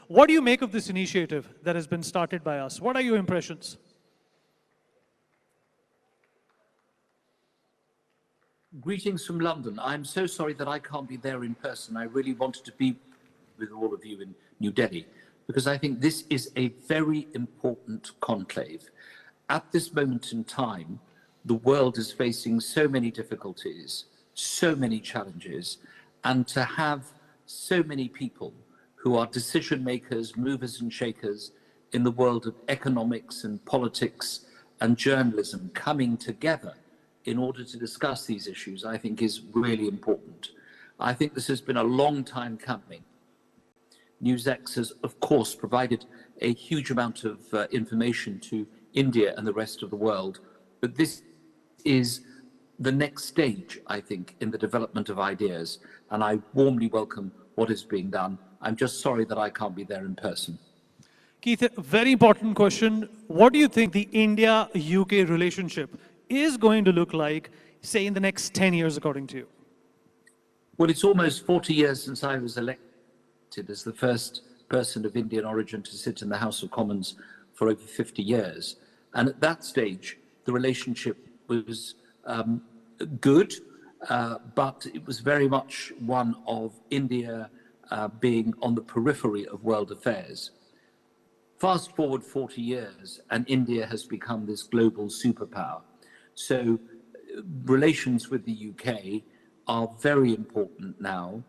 What do you make of this initiative that has been started by us? What are your impressions? Greetings from London. I'm so sorry that I can't be there in person. I really wanted to be with all of you in New Delhi because I think this is a very important conclave. At this moment in time, the world is facing so many difficulties, so many challenges, and to have so many people who are decision makers, movers and shakers in the world of economics and politics and journalism coming together in order to discuss these issues, I think is really important. I think this has been a long time coming. NewsX has, of course, provided a huge amount of information to India and the rest of the world, but this is the next stage, I think, in the development of ideas, and I warmly welcome what is being done. I'm just sorry that I can't be there in person. Keith, a very important question. What do you think the India-UK relationship is going to look like, say, in the next 10 years, according to you? Well, it's almost 40 years since I was elected as the first person of Indian origin to sit in the House of Commons for over 50 years. And at that stage, the relationship was good, but it was very much one of India being on the periphery of world affairs. Fast forward 40 years, and India has become this global superpower. So relations with the UK are very important now.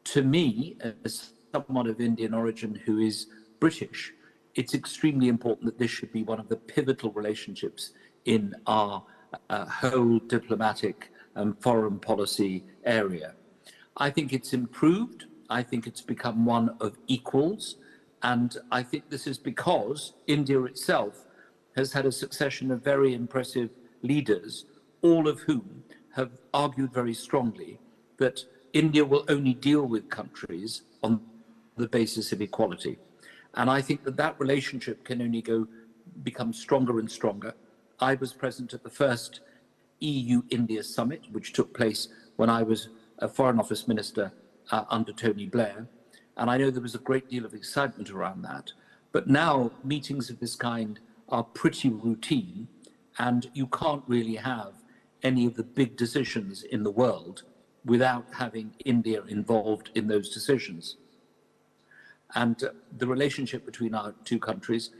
To me, as someone of Indian origin who is British, it's extremely important that this should be one of the pivotal relationships in our whole diplomatic and foreign policy area. I think it's improved. I think it's become one of equals. And I think this is because India itself has had a succession of very impressive leaders, all of whom have argued very strongly that India will only deal with countries on the basis of equality. And I think that that relationship can only become stronger and stronger. I was present at the first EU-India summit, which took place when I was a Foreign Office Minister under Tony Blair. And I know there was a great deal of excitement around that. But now meetings of this kind are pretty routine, and you can't really have any of the big decisions in the world without having India involved in those decisions. And the relationship between our two countries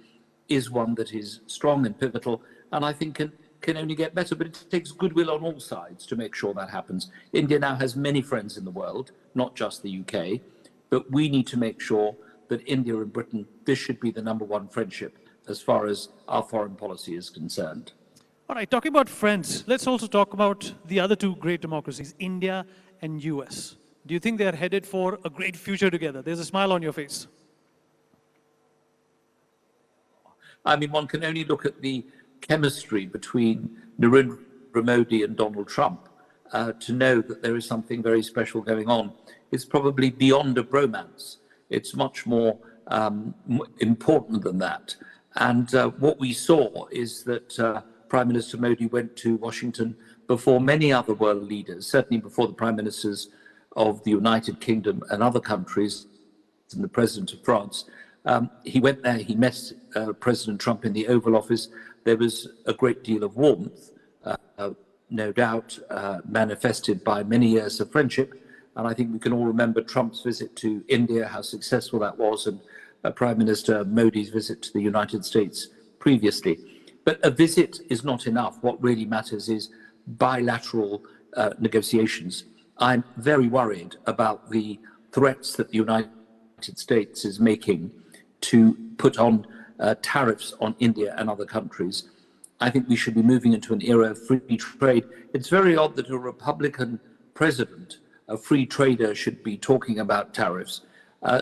is one that is strong and pivotal, and I think can only get better, but it takes goodwill on all sides to make sure that happens. India now has many friends in the world, not just the UK, but we need to make sure that India and Britain, this should be the #1 friendship as far as our foreign policy is concerned. All right, talking about friends, let's also talk about the other two great democracies, India and US. Do you think they're headed for a great future together? There's a smile on your face. I mean, one can only look at the chemistry between Narendra Modi and Donald Trump to know that there is something very special going on. It's probably beyond a bromance. It's much more important than that. And what we saw is that Prime Minister Modi went to Washington before many other world leaders, certainly before the Prime Ministers of the United Kingdom and other countries, and the President of France. He went there, he met President Trump in the Oval Office. There was a great deal of warmth, no doubt, manifested by many years of friendship. And I think we can all remember Trump's visit to India, how successful that was, and Prime Minister Modi's visit to the United States previously. But a visit is not enough. What really matters is bilateral negotiations. I'm very worried about the threats that the United States is making to put on tariffs on India and other countries. I think we should be moving into an era of free trade. It's very odd that a Republican president, a free trader, should be talking about tariffs.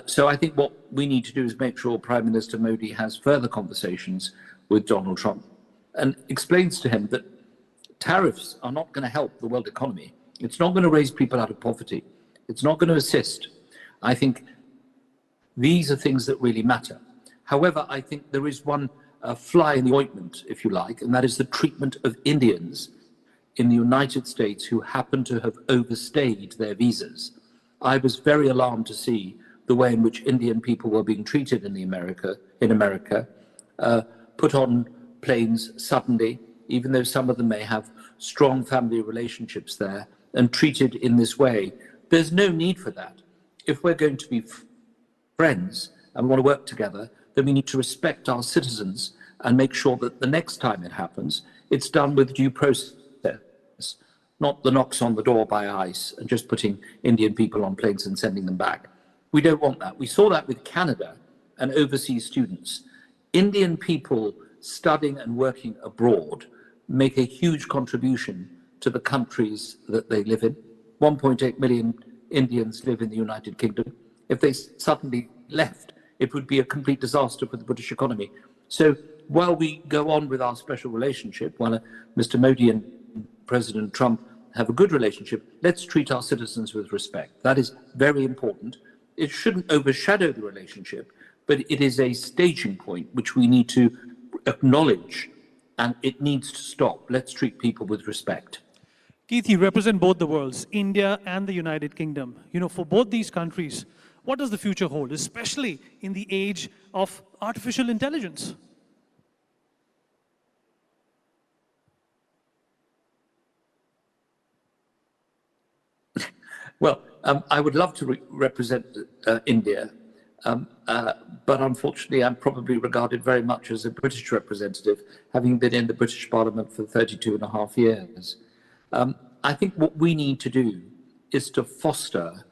So I think what we need to do is make sure Prime Minister Modi has further conversations with Donald Trump and explains to him that tariffs are not going to help the world economy. It's not going to raise people out of poverty. It's not going to assist. I think these are things that really matter. However, I think there is one fly in the ointment, if you like, and that is the treatment of Indians in the United States who happen to have overstayed their visas. I was very alarmed to see the way in which Indian people were being treated in America, put on planes suddenly, even though some of them may have strong family relationships there, and treated in this way. There's no need for that. If we're going to be friends and want to work together, then we need to respect our citizens and make sure that the next time it happens, it's done with due process, not the knocks on the door by ICE and just putting Indian people on planes and sending them back. We don't want that. We saw that with Canada and overseas students. Indian people studying and working abroad make a huge contribution to the countries that they live in. 1.8 million Indians live in the United Kingdom. If they suddenly left, it would be a complete disaster for the British economy. So while we go on with our special relationship, while Mr. Modi and President Trump have a good relationship, let's treat our citizens with respect. That is very important. It shouldn't overshadow the relationship, but it is a staging point which we need to acknowledge, and it needs to stop. Let's treat people with respect. Keith, you represent both the worlds, India and the United Kingdom. You know, for both these countries, what does the future hold, especially in the age of artificial intelligence? Well, I would love to represent India, but unfortunately I'm probably regarded very much as a British representative, having been in the British Parliament for 32.5 years. I think what we need to do is to foster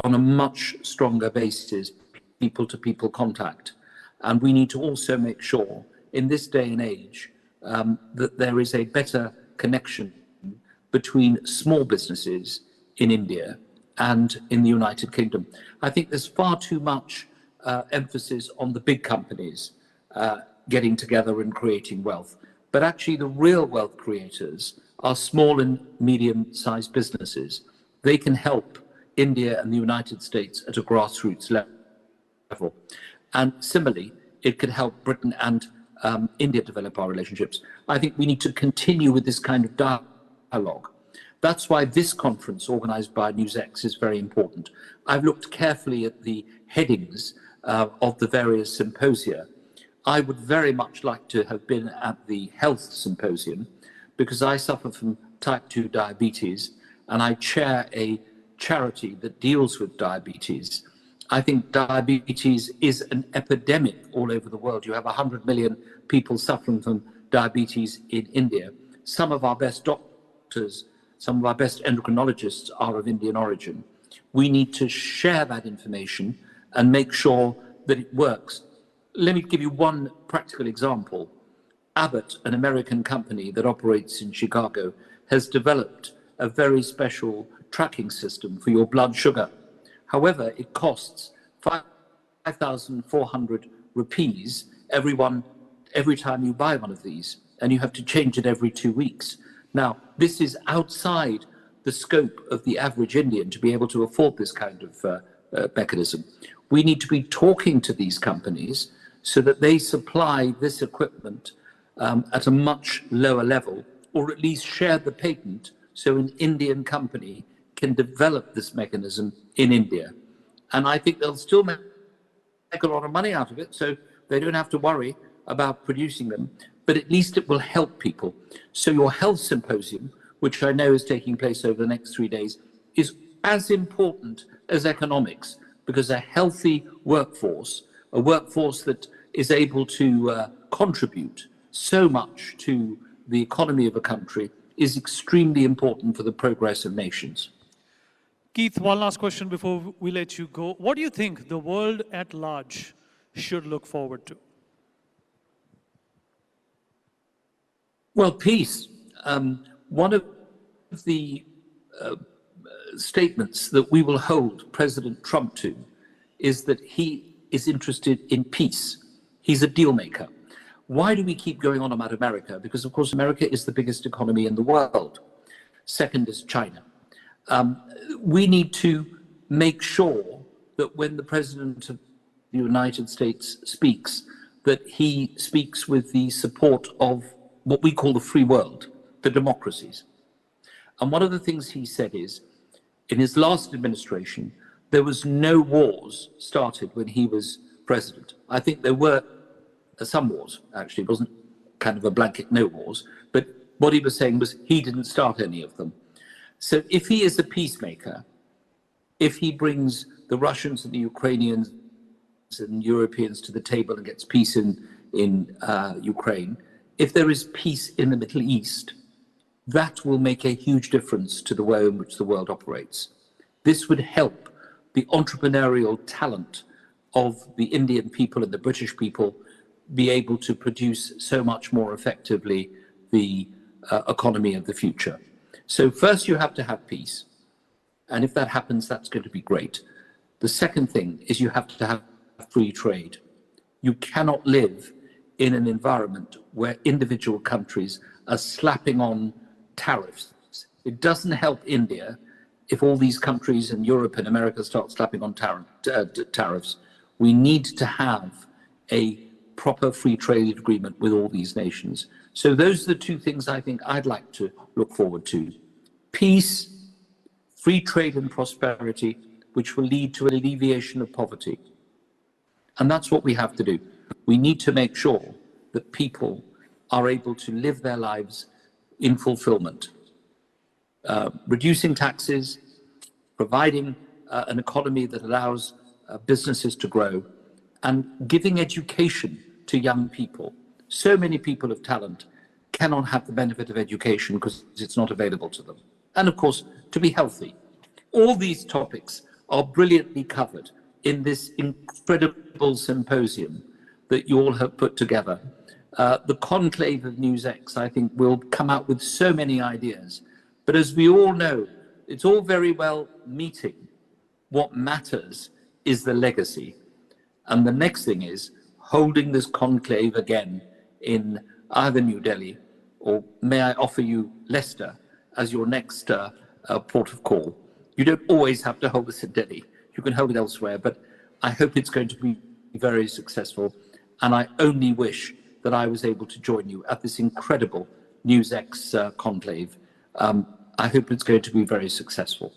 on a much stronger basis people-to-people contact. And we need to also make sure in this day and age that there is a better connection between small businesses in India and in the United Kingdom. I think there's far too much emphasis on the big companies getting together and creating wealth. But actually the real wealth creators are small and medium-sized businesses. They can help India and the United States at a grassroots level. And similarly, it could help Britain and India develop our relationships. I think we need to continue with this kind of dialogue. That's why this conference organized by NewsX is very important. I've looked carefully at the headings of the various symposia. I would very much like to have been at the health symposium because I suffer from type 2 diabetes and I chair a charity that deals with diabetes. I think diabetes is an epidemic all over the world. You have 100 million people suffering from diabetes in India. Some of our best doctors, some of our best endocrinologists are of Indian origin. We need to share that information and make sure that it works. Let me give you one practical example. Abbott, an American company that operates in Chicago, has developed a very special tracking system for your blood sugar. However, it costs 5,400 rupees every time you buy one of these, and you have to change it every 2 weeks. Now, this is outside the scope of the average Indian to be able to afford this kind of mechanism. We need to be talking to these companies so that they supply this equipment at a much lower level, or at least share the patent so an Indian company can develop this mechanism in India. And I think they'll still make a lot of money out of it, so they don't have to worry about producing them, but at least it will help people. So your health symposium, which I know is taking place over the next 3 days, is as important as economics, because a healthy workforce, a workforce that is able to contribute so much to the economy of a country, is extremely important for the progress of nations. Keith, one last question before we let you go. What do you think the world at large should look forward to? Well, peace. One of the statements that we will hold President Trump to is that he is interested in peace. He's a deal maker. Why do we keep going on about America? Because, of course, America is the biggest economy in the world. Second is China. We need to make sure that when the President of the United States speaks, that he speaks with the support of what we call the free world, the democracies. And one of the things he said is, in his last administration, there was no wars started when he was president. I think there were some wars, actually. It wasn't kind of a blanket no wars, but what he was saying was he didn't start any of them. So if he is a peacemaker, if he brings the Russians and the Ukrainians and Europeans to the table and gets peace in Ukraine, if there is peace in the Middle East, that will make a huge difference to the way in which the world operates. This would help the entrepreneurial talent of the Indian people and the British people be able to produce so much more effectively the economy of the future. So first you have to have peace. And if that happens, that's going to be great. The second thing is you have to have free trade. You cannot live in an environment where individual countries are slapping on tariffs. It doesn't help India if all these countries in Europe and America start slapping on tariffs. We need to have a proper free trade agreement with all these nations. So those are the two things I think I'd like to look forward to. Peace, free trade and prosperity, which will lead to an alleviation of poverty. And that's what we have to do. We need to make sure that people are able to live their lives in fulfillment. Reducing taxes, providing an economy that allows businesses to grow, and giving education to young people. So many people of talent cannot have the benefit of education because it's not available to them. And of course, to be healthy. All these topics are brilliantly covered in this incredible symposium that you all have put together. The Conclave of NewsX, I think, will come out with so many ideas. But as we all know, it's all very well meeting. What matters is the legacy. And the next thing is holding this conclave again in either New Delhi, or may I offer you Leicester as your next port of call. You don't always have to hold this in Delhi. You can hold it elsewhere, but I hope it's going to be very successful. And I only wish that I was able to join you at this incredible NewsX conclave. I hope it's going to be very successful.